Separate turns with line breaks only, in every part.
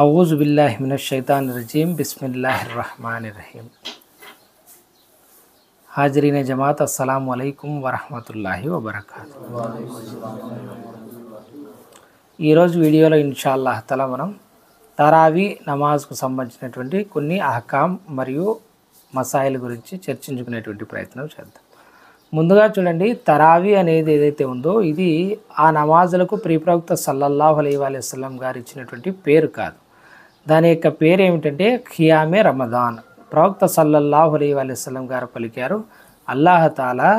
అవుజు బిల్లాహి మినష్ షైతానిర్ రజీం బిస్మిల్లాహిర్ రహమానిర్ రహీం. హాజరీన జమాత్ అస్సలాము అలైకుం వరహమతుల్లాహి వబరకాతుహు. ఈరోజు వీడియోలో ఇన్షాల్లాహ్ తఆలా మనం తరావీ నమాజ్కు సంబంధించినటువంటి కొన్ని అహకాం మరియు మసాయిల్ గురించి చర్చించుకునేటువంటి ప్రయత్నం చేద్దాం. ముందుగా చూడండి, తరావీ అనేది ఏదైతే ఉందో ఇది ఆ నమాజులకు ప్రవక్త సల్లల్లాహు అలైహి వసల్లం గారు ఇచ్చినటువంటి పేరు కాదు. దాని యొక్క పేరు ఏమిటంటే ఖియామే రమదాన్. ప్రవక్త సల్లల్లాహు అలైహి వసల్లం గారు పలికారు, అల్లాహ్ తాలా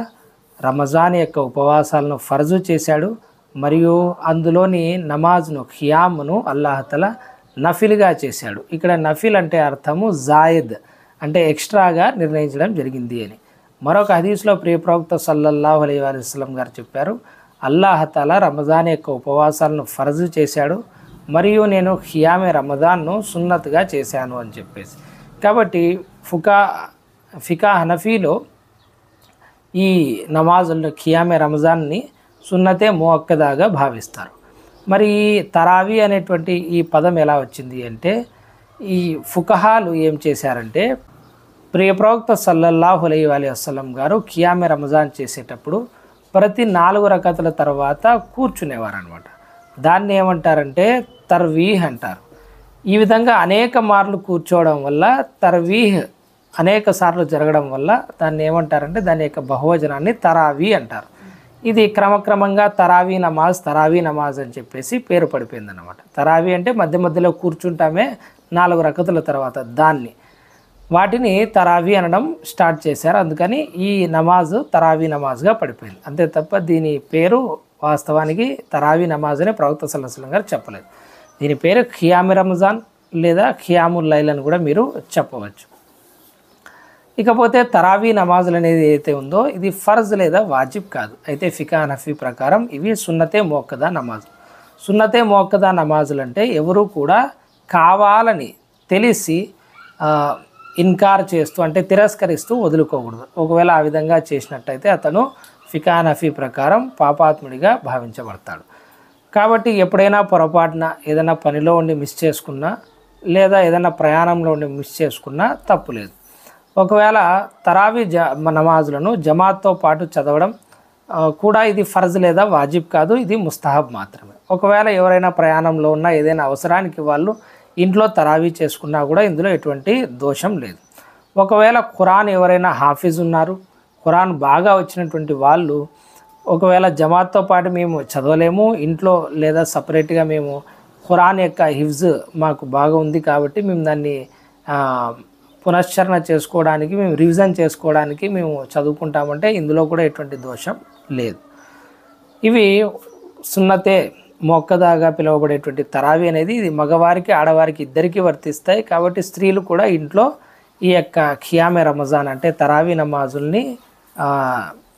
రమజాన్ యొక్క ఉపవాసాలను ఫర్జు చేశాడు మరియు అందులోని నమాజ్ను ఖియామును అల్లాహ్ తాలా నఫిల్గా చేశాడు. ఇక్కడ నఫిల్ అంటే అర్థము జాయిద్ అంటే ఎక్స్ట్రాగా నిర్ణయించడం జరిగింది అని. మరొక హదీస్లో ప్రవక్త సల్లల్లాహు అలైహి వసల్లం గారు చెప్పారు, అల్లాహ్ తాలా రమజాన్ యొక్క ఉపవాసాలను ఫర్జు చేశాడు మరియు నేను ఖియామే రమదాన్ను సున్నత్గా చేశాను అని చెప్పేసి. కాబట్టి ఫికా హనఫీలో ఈ నమాజుల్లో ఖియామే రమజాన్ని సున్నతే ముఅక్కదాగా భావిస్తారు. మరి ఈ తరావీ అనేటువంటి ఈ పదం ఎలా వచ్చింది అంటే, ఈ ఫుకహాలు ఏం చేశారంటే, ప్రవక్త సల్లల్లాహు అలైహి వసల్లం గారు ఖియామే రమజాన్ చేసేటప్పుడు ప్రతి 4 రకతుల తర్వాత కూర్చునేవారు అనమాట. దాన్ని ఏమంటారంటే తర్వీహ్ అంటారు. ఈ విధంగా అనేక మార్లు కూర్చోవడం వల్ల, తర్వీహ్ అనేక సార్లు జరగడం వల్ల దాన్ని ఏమంటారంటే దాని యొక్క బహువచనాన్ని తరావీ అంటారు. ఇది క్రమక్రమంగా తరావీ నమాజ్ అని చెప్పేసి పేరు పడిపోయింది అన్నమాట. తరావీ అంటే మధ్య మధ్యలో కూర్చుంటామే 4 రకతుల తర్వాత, దాన్ని వాటిని తరావీ అనడం స్టార్ట్ చేశారు. అందుకని ఈ నమాజ్ తరావీ నమాజ్గా పడిపోయింది. అంతే తప్ప దీని పేరు వాస్తవానికి తరావీ నమాజ్ అని ప్రవక్త సల్లల్లాహు అలైహి వసల్లం గారు చెప్పలేదు. దీని పేరు ఖియామే రమజాన్ లేదా ఖియాముల్ లైల్ అని కూడా మీరు చెప్పవచ్చు. ఇకపోతే తరావీ నమాజులు అనేది ఏదైతే ఉందో ఇది ఫర్జ్ లేదా వాజిబ్ కాదు. అయితే ఫికా హనఫీ ప్రకారం ఇవి సున్నతే ముఅక్కదా నమాజ్. సున్నతే ముఅక్కదా నమాజులు అంటే ఎవరు కూడా కావాలని తెలిసి ఇన్కార్ చేస్తూ అంటే తిరస్కరిస్తూ వదులుకోకూడదు. ఒకవేళ ఆ విధంగా చేసినట్టయితే అతను ఫికా హనఫీ ప్రకారం పాపాత్ముడిగా భావించబడతాడు. కాబట్టి ఎప్పుడైనా పొరపాటున ఏదైనా పనిలో ఉండి మిస్ చేసుకున్నా లేదా ఏదైనా ప్రయాణంలో ఉండి మిస్ చేసుకున్నా తప్పు లేదు. ఒకవేళ తరావీ నమాజులను జమాత్తో పాటు చదవడం కూడా ఇది ఫర్జ్ లేదా వాజిబ్ కాదు, ఇది ముస్తహబ్ మాత్రమే. ఒకవేళ ఎవరైనా ప్రయాణంలో ఉన్న ఏదైనా అవసరానికి వాళ్ళు ఇంట్లో తరావీ చేసుకున్నా కూడా ఇందులో ఎటువంటి దోషం లేదు. ఒకవేళ ఖురాన్ ఎవరైనా హాఫీజ్ ఉన్నారు, ఖురాన్ బాగా వచ్చినటువంటి వాళ్ళు ఒకవేళ జమాత్తో పాటు మేము చదవలేము, ఇంట్లో లేదా సపరేట్గా మేము ఖురాన్ యొక్క హిఫ్జ్ మాకు బాగా ఉంది కాబట్టి మేము దాన్ని పునశ్చరణ చేసుకోవడానికి, మేము రివిజన్ చేసుకోవడానికి మేము చదువుకుంటామంటే ఇందులో కూడా ఎటువంటి దోషం లేదు. ఇవి సున్నతే ముఅక్కదాగా పిలువబడేటువంటి తరావీ అనేది ఇది మగవారికి ఆడవారికి ఇద్దరికీ వర్తిస్తాయి. కాబట్టి స్త్రీలు కూడా ఇంట్లో ఈ యొక్క ఖియామే రమజాన్ అంటే తరావీ నమాజుల్ని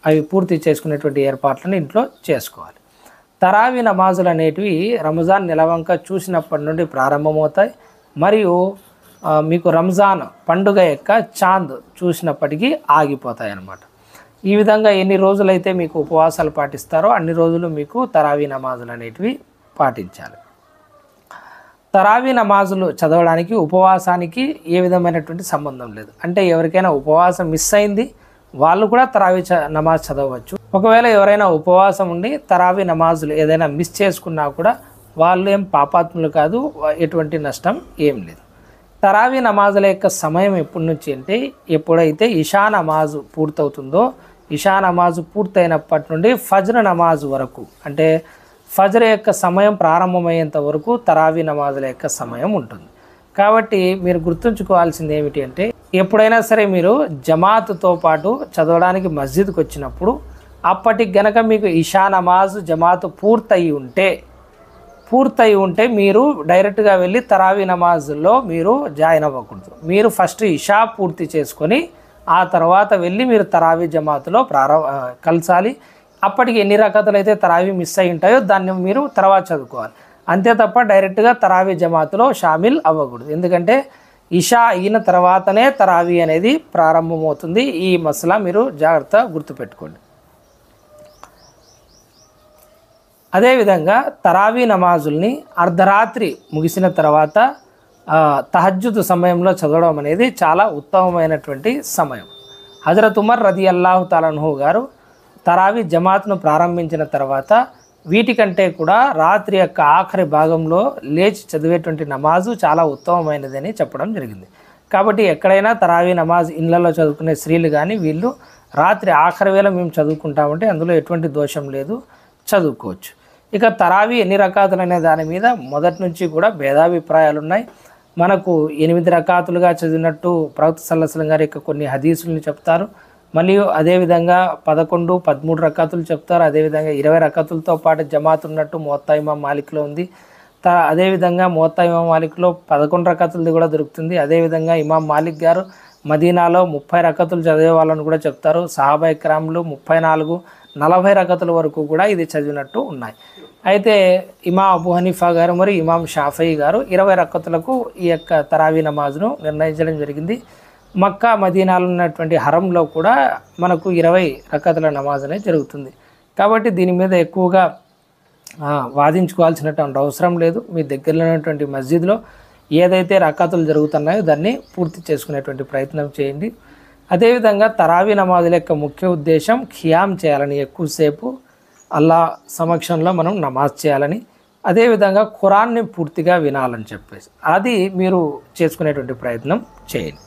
అవి పూర్తి చేసుకునేటువంటి ఏర్పాట్లను ఇంట్లో చేసుకోవాలి. తరావీ నమాజులు అనేటివి రంజాన్ నెలవంక చూసినప్పటి నుండి ప్రారంభమవుతాయి మరియు మీకు రంజాన్ పండుగ యొక్క చాంద్ చూసినప్పటికీ ఆగిపోతాయి అన్నమాట. ఈ విధంగా ఎన్ని రోజులైతే మీకు ఉపవాసాలు పాటిస్తారో అన్ని రోజులు మీకు తరావీ నమాజులు అనేటివి పాటించాలి. తరావీ నమాజులు చదవడానికి ఉపవాసానికి ఏ విధమైనటువంటి సంబంధం లేదు. అంటే ఎవరికైనా ఉపవాసం మిస్ అయింది వాళ్ళు కూడా తరావీ నమాజ్ చదవచ్చు. ఒకవేళ ఎవరైనా ఉపవాసం ఉండి తరావీ నమాజులు ఏదైనా మిస్ చేసుకున్నా కూడా వాళ్ళు ఏం పాపాత్ములు కాదు, ఎటువంటి నష్టం ఏం లేదు. తరావీ నమాజుల యొక్క సమయం ఎప్పటి నుంచి అంటే ఎప్పుడైతే ఇషా నమాజు పూర్తవుతుందో, ఇషా నమాజు పూర్తయినప్పటి నుండి ఫజ్ర్ నమాజ్ వరకు అంటే ఫజ్ర్ యొక్క సమయం ప్రారంభమయ్యేంత వరకు తరావీ నమాజుల యొక్క సమయం ఉంటుంది. కాబట్టి మీరు గుర్తుంచుకోవాల్సింది ఏమిటి అంటే, ఎప్పుడైనా సరే మీరు జమాత్తో పాటు చదవడానికి మస్జిద్కి వచ్చినప్పుడు అప్పటికి గనక మీకు ఇషా నమాజ్ జమాత్ పూర్తయి ఉంటే మీరు డైరెక్ట్గా వెళ్ళి తరావీ నమాజ్లో మీరు జాయిన్ అవ్వకూడదు. మీరు ఫస్ట్ ఇషా పూర్తి చేసుకొని ఆ తర్వాత వెళ్ళి మీరు తరావీ జమాత్లో కలసాలి. అప్పటికి ఎన్ని రకాతులు అయితే తరావీ మిస్ అయి ఉంటాయో దాన్ని మీరు తర్వాత చదువుకోవాలి. అంతే తప్ప డైరెక్ట్గా తరావీ జమాత్లో షామిల్ అవ్వకూడదు. ఎందుకంటే ఇషా అయిన తర్వాతనే తరావీ అనేది ప్రారంభమవుతుంది. ఈ మసలా మీరు జాగ్రత్తగా గుర్తుపెట్టుకోండి. అదేవిధంగా తరావీ నమాజుల్ని అర్ధరాత్రి ముగిసిన తర్వాత తహజ్జుద్ సమయంలో చదవడం అనేది చాలా ఉత్తమమైనటువంటి సమయం. హజరత్ ఉమర్ రదియల్లాహు తఆలా అన్హు గారు తరావీ జమాత్ను ప్రారంభించిన తర్వాత వీటికంటే కూడా రాత్రి యొక్క ఆఖరి భాగంలో లేచి చదివేటువంటి నమాజు చాలా ఉత్తమమైనదని చెప్పడం జరిగింది. కాబట్టి ఎక్కడైనా తరావీ నమాజ్ ఇళ్లలో చదువుకునే స్త్రీలు కానీ వీళ్ళు రాత్రి ఆఖరి వేళ మేము చదువుకుంటామంటే అందులో ఎటువంటి దోషం లేదు, చదువుకోవచ్చు. ఇక తరావీ ఎన్ని రకాతులు అనే దాని మీద మొదటి నుంచి కూడా భేదాభిప్రాయాలు ఉన్నాయి. మనకు 8 రకాతులుగా చదివినట్టు ప్రవక్త సల్లల్లాహు అలైహి వసల్లం గారి యొక్క కొన్ని హదీసులను చెప్తారు. మరియు అదేవిధంగా 11, 13 రకాతులు చెప్తారు. అదేవిధంగా 20 రకాతులతో పాటు జమాత్ ఉన్నట్టు మువత్తా ఇమాం మాలిక్లో ఉంది. అదేవిధంగా మువత్తా ఇమాం మాలిక్లో 11 రకాతులది కూడా దొరుకుతుంది. అదేవిధంగా ఇమాం మాలిక్ గారు మదీనాలో 30 రకాతులు చదివే వాళ్ళని కూడా చెప్తారు. సహాబా ఇక్రాములు 34, 40 రకాతుల వరకు కూడా ఇది చదివినట్టు ఉన్నాయి. అయితే ఇమాం అబూ హనీఫా గారు మరియు ఇమాం షాఫీ గారు 20 రకాతులకు ఈ యొక్క తరావీ నమాజ్ను నిర్ణయించడం జరిగింది. మక్కా మదీనాలో ఉన్నటువంటి హరంలో కూడా మనకు 20 రకాతుల నమాజ్ అనేది జరుగుతుంది. కాబట్టి దీని మీద ఎక్కువగా వాదించుకోవాల్సినటువంటి అవసరం లేదు. మీ దగ్గరలో ఉన్నటువంటి మస్జిద్లో ఏదైతే రకాతులు జరుగుతున్నాయో దాన్ని పూర్తి చేసుకునేటువంటి ప్రయత్నం చేయండి. అదేవిధంగా తరావీ నమాజుల యొక్క ముఖ్య ఉద్దేశం ఖియామ్ చేయాలని, ఎక్కువసేపు అల్లా సమక్షంలో మనం నమాజ్ చేయాలని, అదేవిధంగా ఖురాన్ని పూర్తిగా వినాలని చెప్పేసి అది మీరు చేసుకునేటువంటి ప్రయత్నం చేయండి.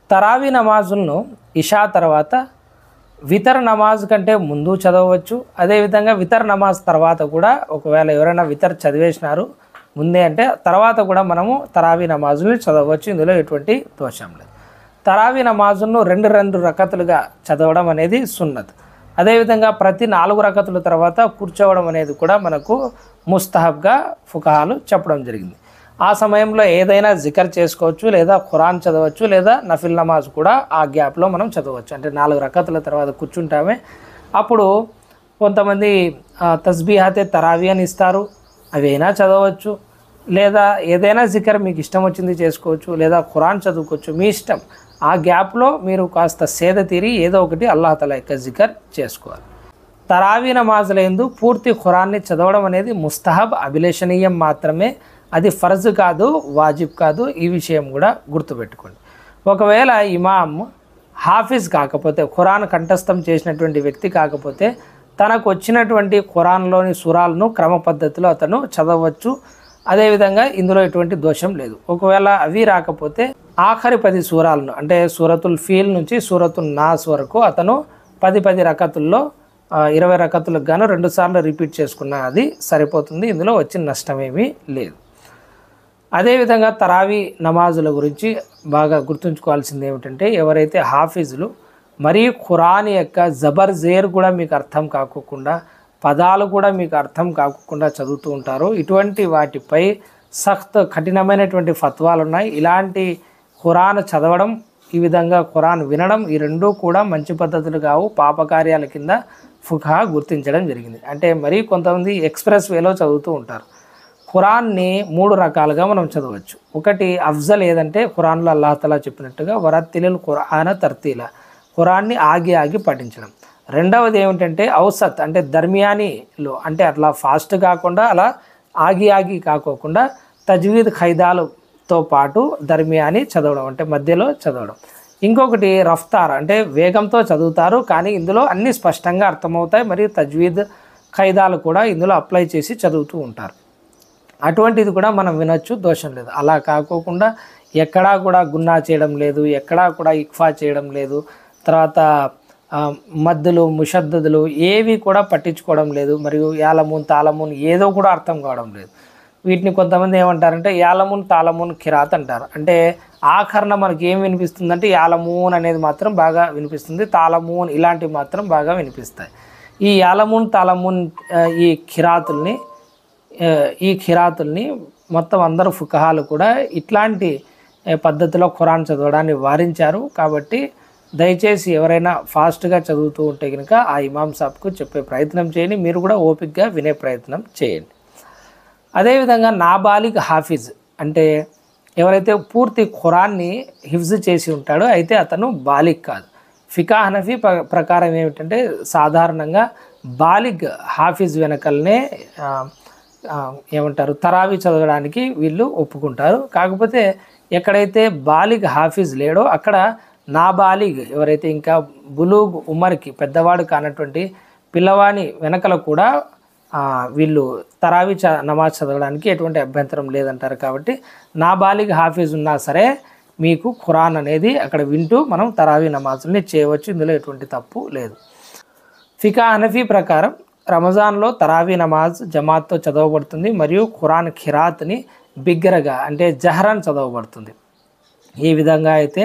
తరావీ నమాజులను ఇషా తర్వాత వితర్ నమాజ్ కంటే ముందు చదవచ్చు. అదేవిధంగా వితర్ నమాజ్ తర్వాత కూడా ఒకవేళ ఎవరైనా వితర్ చదివేసినారు ముందే అంటే తర్వాత కూడా మనము తరావీ నమాజుని చదవచ్చు. ఇందులో ఎటువంటి దోషం లేదు. తరావీ నమాజును 2 రకాతులుగా చదవడం అనేది సున్నత్. అదేవిధంగా ప్రతి 4 రకాతుల తర్వాత కూర్చోవడం అనేది కూడా మనకు ముస్తహబ్గా ఫుకహాలు చెప్పడం జరిగింది. ఆ సమయంలో ఏదైనా జికర్ చేసుకోవచ్చు, లేదా ఖురాన్ చదవచ్చు, లేదా నఫిల్ నమాజ్ కూడా ఆ గ్యాప్లో మనం చదవచ్చు. అంటే 4 రకాతుల తర్వాత కూర్చుంటామే. అప్పుడు కొంతమంది తస్బీహాతే తరావీ అని ఇస్తారు, అవి అయినా చదవచ్చు. లేదా ఏదైనా జికర్ మీకు ఇష్టం వచ్చింది చేసుకోవచ్చు, లేదా ఖురాన్ చదువుకోవచ్చు, మీ ఇష్టం. ఆ గ్యాప్లో మీరు కాస్త సేద తీరి ఏదో ఒకటి అల్లాహ్ తఆలా యొక్క జికర్ చేసుకోవాలి. తరావీ నమాజులందు పూర్తి ఖురాన్ని చదవడం అనేది ముస్తహబ్, అభిలషణీయం మాత్రమే. అది ఫర్జ్ కాదు, వాజిబ్ కాదు. ఈ విషయం కూడా గుర్తుపెట్టుకోండి. ఒకవేళ ఇమాం హాఫిజ్ కాకపోతే, ఖురాన్ కంఠస్థం చేసినటువంటి వ్యక్తి కాకపోతే తనకు వచ్చినటువంటి ఖురాన్లోని సూరాలను క్రమ పద్ధతిలో అతను చదవచ్చు. అదేవిధంగా ఇందులో ఎటువంటి దోషం లేదు. ఒకవేళ అవి రాకపోతే ఆఖరి 10 సూరాలను అంటే సూరతుల్ ఫీల్ నుంచి సూరతుల్ నాస్ వరకు అతను 10 రకాతుల్లో 20 రకాతులకు గాను 2 సార్లు రిపీట్ చేసుకున్న అది సరిపోతుంది. ఇందులో వచ్చిన నష్టమేమీ లేదు. అదేవిధంగా తరావీ నమాజుల గురించి బాగా గుర్తుంచుకోవాల్సింది ఏమిటంటే, ఎవరైతే హాఫీజులు మరీ ఖురాన్ యొక్క జబర్ జేర్ కూడా మీకు అర్థం కాకోకుండా, పదాలు కూడా మీకు అర్థం కాకుండా చదువుతూ ఉంటారో ఇటువంటి వాటిపై సఖ్త్ కఠినమైనటువంటి ఫత్వాలు ఉన్నాయి. ఇలాంటి ఖురాన్ చదవడం, ఈ విధంగా ఖురాన్ వినడం, ఈ రెండూ కూడా మంచి పద్ధతులు కావు, పాపకార్యాల కింద ఫుఖహా గుర్తించడం జరిగింది. అంటే మరీ కొంతమంది ఎక్స్ప్రెస్ వేలో చదువుతూ ఉంటారు. ఖురాన్ని 3 రకాలుగా మనం చదవచ్చు. ఒకటి అఫ్జల్ ఏదంటే ఖురాన్లో అల్లాహ్ తఆలా చెప్పినట్టుగా వరత్తిలిల్ ఖురాన తర్తీలా, ఖురాన్ని ఆగి పఠించడం. రెండవది ఏమిటంటే ఔసత్ అంటే దర్మియానీలో, అంటే అట్లా ఫాస్ట్ కాకుండా అలా ఆగి కాకోకుండా తజ్వీద్ ఖైదాలతో పాటు దర్మియాని చదవడం, అంటే మధ్యలో చదవడం. ఇంకొకటి రఫ్తార్ అంటే వేగంతో చదువుతారు కానీ ఇందులో అన్నీ స్పష్టంగా అర్థమవుతాయి, మరియు తజ్వీద్ ఖైదాలు కూడా ఇందులో అప్లై చేసి చదువుతూ ఉంటారు. అటువంటిది కూడా మనం వినొచ్చు, దోషం లేదు. అలా కాకోకుండా ఎక్కడా కూడా గున్నా చేయడం లేదు, ఎక్కడా కూడా ఇక్ఫా చేయడం లేదు, తర్వాత మద్దులు ముషద్దదులు ఏవి కూడా పట్టించుకోవడం లేదు, మరియు యాలమూన్ తాలమూన్ ఏదో కూడా అర్థం కావడం లేదు. వీటిని కొంతమంది ఏమంటారంటే యాలమూన్ తాలమూన్ కిరాత్ అంటారు. అంటే ఆఖరణ మనకి ఏం వినిపిస్తుందంటే యాలమూన్ అనేది మాత్రం బాగా వినిపిస్తుంది, తాలమూన్ ఇలాంటివి మాత్రం బాగా వినిపిస్తాయి. ఈ యాలమూన్ తాలమూన్ ఈ ఖిరాతుల్ని మొత్తం అందరూ ఫుకహాలు కూడా ఇట్లాంటి పద్ధతిలో ఖురాన్ చదవడాన్ని వారించారు. కాబట్టి దయచేసి ఎవరైనా ఫాస్ట్గా చదువుతూ ఉంటే కనుక ఆ ఇమాం సాబ్కు చెప్పే ప్రయత్నం చేయండి, మీరు కూడా ఓపికగా వినే ప్రయత్నం చేయండి. అదేవిధంగా నాబాలిగ్ హాఫిజ్ అంటే ఎవరైతే పూర్తి ఖురాన్ని హిఫ్జ్ చేసి ఉంటాడో అయితే అతను బాలిగ్ కాదు. ఫికా హనఫీ ప్రకారం ఏమిటంటే సాధారణంగా బాలిగ్ హాఫీజ్ వెనకల్నే ఏమంటారు తరావీ చదవడానికి వీళ్ళు ఒప్పుకుంటారు. కాకపోతే ఎక్కడైతే బాలిగ్ హాఫీజ్ లేడో అక్కడ నాబాలిగ్ ఎవరైతే ఇంకా బులూగ్ ఉమర్కి పెద్దవాడు కానటువంటి పిల్లవాని వెనకల కూడా వీళ్ళు తరావీ నమాజ్ చదవడానికి ఎటువంటి అభ్యంతరం లేదంటారు. కాబట్టి నాబాలిగ్ హాఫీజ్ ఉన్నా సరే మీకు ఖురాన్ అనేది అక్కడ వింటూ మనం తరావీ నమాజుల్ని చేయవచ్చు. ఇందులో ఎటువంటి తప్పు లేదు. ఫికా హనఫీ ప్రకారం రమజాన్లో తరావీ నమాజ్ జమాత్తో చదవబడుతుంది మరియు ఖురాన్ ఖిరాత్ని బిగ్గరగా అంటే జహరన్ చదవబడుతుంది. ఈ విధంగా అయితే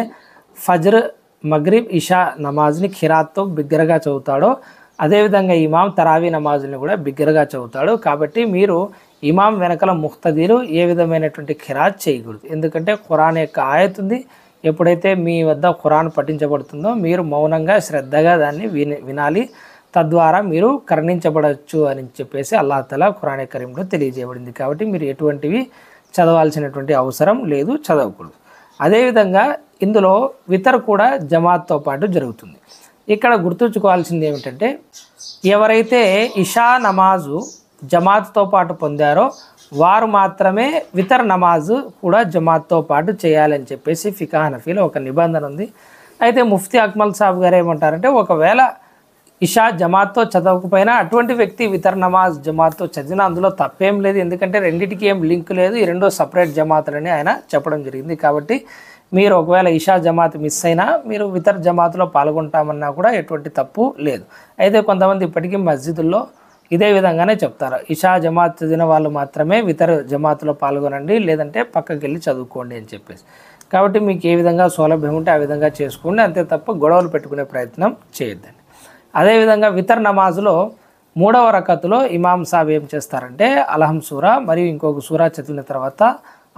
ఫజ్ర్, మగ్రిబ్, ఇషా నమాజ్ని ఖిరాత్తో బిగ్గరగా చదువుతాడో అదేవిధంగా ఇమాం తరావీ నమాజ్ని కూడా బిగ్గరగా చదువుతాడు. కాబట్టి మీరు ఇమాం వెనకల ముఖ్తదీలు ఏ విధమైనటువంటి ఖిరాత్ చేయకూడదు. ఎందుకంటే ఖురాన్ యొక్క ఆయత్ ఉంది. ఎప్పుడైతే మీ వద్ద ఖురాన్ పఠించబడుతుందో మీరు మౌనంగా శ్రద్ధగా దాన్ని వినాలి. తద్వారా మీరు కరుణించబడవచ్చు అని చెప్పేసి అల్లాహ్ తఆలా ఖురాన్ కరీంలో తెలియజేయబడింది. కాబట్టి మీరు ఎటువంటివి చదవాల్సినటువంటి అవసరం లేదు, చదవకూడదు. అదేవిధంగా ఇందులో వితర్ కూడా జమాత్తో పాటు జరుగుతుంది. ఇక్కడ గుర్తుంచుకోవాల్సింది ఏమిటంటే ఎవరైతే ఇషా నమాజు జమాత్తో పాటు పొందారో వారు మాత్రమే వితర్ నమాజు కూడా జమాత్తో పాటు చేయాలని చెప్పేసి ఫికా హనఫీలో ఒక నిబంధన ఉంది. అయితే ముఫ్తీ అక్మల్ సాబ్ గారు ఏమంటారంటే ఒకవేళ ఇషా జమాత్తో చదవకపోయినా అటువంటి వ్యక్తి వితర్ నమాజ్ జమాత్తో చదివినా అందులో తప్పేం లేదు. ఎందుకంటే రెండింటికి ఏం లింక్ లేదు, ఈ రెండో సపరేట్ జమాతులని ఆయన చెప్పడం జరిగింది. కాబట్టి మీరు ఒకవేళ ఇషా జమాత్ మిస్ అయినా మీరు వితర్ జమాత్లో పాల్గొంటామన్నా కూడా ఎటువంటి తప్పు లేదు. అయితే కొంతమంది ఇప్పటికీ మస్జిదుల్లో ఇదే విధంగానే చెప్తారు, ఇషా జమాత్ చదివిన వాళ్ళు మాత్రమే వితర్ జమాత్లో పాల్గొనండి, లేదంటే పక్కకి వెళ్ళి చదువుకోండి అని చెప్పేసి. కాబట్టి మీకు ఏ విధంగా సౌలభ్యం ఉంటే ఆ విధంగా చేసుకోండి, అంతే తప్ప గొడవలు పెట్టుకునే ప్రయత్నం చేయొద్దండి. అదేవిధంగా వితర్ నమాజ్లో 3వ రకతులో ఇమాం సాబ్ ఏం చేస్తారంటే అల్హం సూరా మరియు ఇంకొక సూరా చదివిన తర్వాత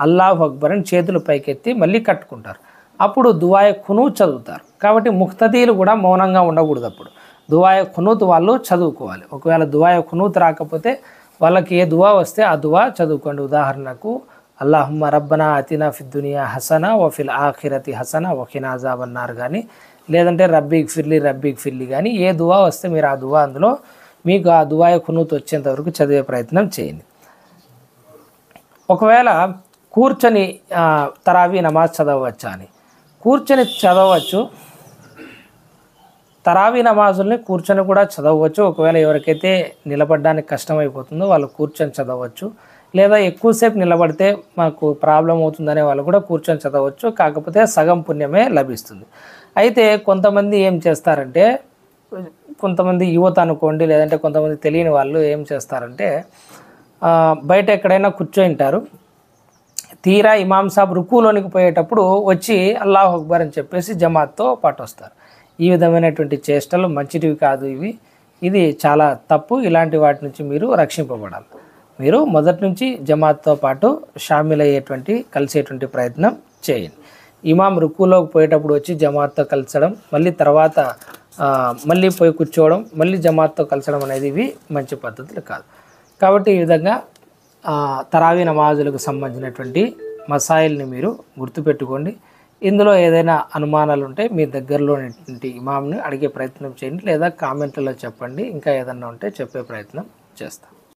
అల్లాహు అక్బర్ అని చేతులు పైకెత్తి మళ్ళీ కట్టుకుంటారు. అప్పుడు దువాయే ఖునూత్ చదువుతారు. కాబట్టి ముఖ్తదీలు కూడా మౌనంగా ఉండకూడదు. అప్పుడు దువాయే ఖునూత్ వాళ్ళు చదువుకోవాలి. ఒకవేళ దువాయే ఖునూత్ రాకపోతే వాళ్ళకి ఏ దువా వస్తే ఆ దువా చదువుకోండి. ఉదాహరణకు అల్లాహుమ్మ రబ్బనా అతినా ఫిద్ దునియా హసనా వఫిల్ ఆఖిరతి హసనా వఖినా అజాబన్నార్ కానీ, లేదంటే రబ్బీక్ ఫిర్లీ కానీ ఏ దువా వస్తే మీరు ఆ దువా అందులో మీకు ఆ దువాయే ఖునూత్ వచ్చేంత వరకు చదివే ప్రయత్నం చేయండి. ఒకవేళ కూర్చొని తరావీ నమాజ్ చదవచ్చా అని, కూర్చొని చదవచ్చు. తరావీ నమాజుల్ని కూర్చొని కూడా చదవచ్చు. ఒకవేళ ఎవరికైతే నిలబడడానికి కష్టమైపోతుందో వాళ్ళు కూర్చొని చదవచ్చు. లేదా ఎక్కువసేపు నిలబడితే మాకు ప్రాబ్లం అవుతుందనే వాళ్ళు కూడా కూర్చొని చదవచ్చు. కాకపోతే సగం పుణ్యమే లభిస్తుంది. అయితే కొంతమంది ఏం చేస్తారంటే, కొంతమంది యువత అనుకోండి, లేదంటే కొంతమంది తెలియని వాళ్ళు ఏం చేస్తారంటే బయట ఎక్కడైనా కూర్చొంటారు, తీరా ఇమాం సాబ్ రుకులోనికి పోయేటప్పుడు వచ్చి అల్లాహు అక్బర్ అని చెప్పేసి జమాత్తో పాటు వస్తారు. ఈ విధమైనటువంటి చేష్టలు మంచిటివి కాదు. ఇది చాలా తప్పు. ఇలాంటి వాటి నుంచి మీరు రక్షింపబడాలి. మీరు మొదటి నుంచి జమాత్తో పాటు షామిల్ అయ్యేటువంటి కలిసేటువంటి ప్రయత్నం చేయండి. ఇమాం రుకులోకి పోయేటప్పుడు వచ్చి జమాత్తో కలిసడం, మళ్ళీ తర్వాత మళ్ళీ పోయి కూర్చోవడం, మళ్ళీ జమాత్తో కలిసడం అనేది ఇవి మంచి పద్ధతులు కాదు. కాబట్టి ఈ విధంగా తరావీ నమాజులకు సంబంధించినటువంటి మసాయిల్ని మీరు గుర్తుపెట్టుకోండి. ఇందులో ఏదైనా అనుమానాలు ఉంటే మీ దగ్గరలోని ఇమాంని అడిగే ప్రయత్నం చేయండి, లేదా కామెంట్లలో చెప్పండి. ఇంకా ఏదన్నా ఉంటే చెప్పే ప్రయత్నం చేస్తాం.